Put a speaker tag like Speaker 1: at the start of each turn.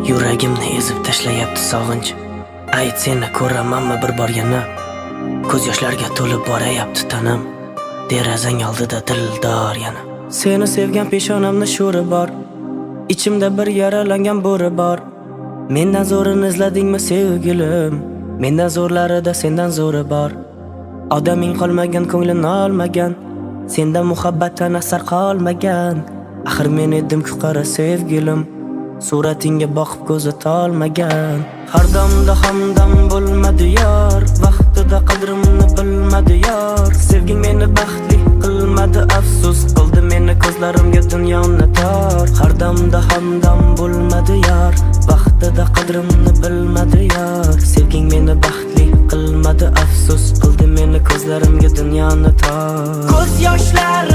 Speaker 1: Yuragimni ezib tashlayapti sog'inch. Ayt, seni ko'ramanmi bir bor yana? Ko'z yoshlarga to'lib borayapti tanam. Derazang oldida dildor yana. Seni sevgan peshonamni sho'ri bor. Ichimda bir yaralangan bo'ri bor. Mendan zo'rini izladingmi sevgilim? Mendan zo'rlarida sendan zo'ri bor. Odaming qolmagan, ko'nglimni olmagan. Sendan muhabbatdan asar qolmagan. Axir men edim-ku qara sevgilim. Suratingga boqib ko'zi tolmagan. Har damda hamdam bo'lmadi yor. Vaqtida qadrimni bilmadi yor. Sevging meni baxtli qilmadi, afsus qildi meni ko'zlarimga dunyoni tor. Har damda hamdam bo'lmadi yor. Vaqtida qadrimni bilmadi yor. Sevging meni baxtli qilmadi, afsus qildi meni ko'zlarimga dunyoni tor. Ko'z yoshlari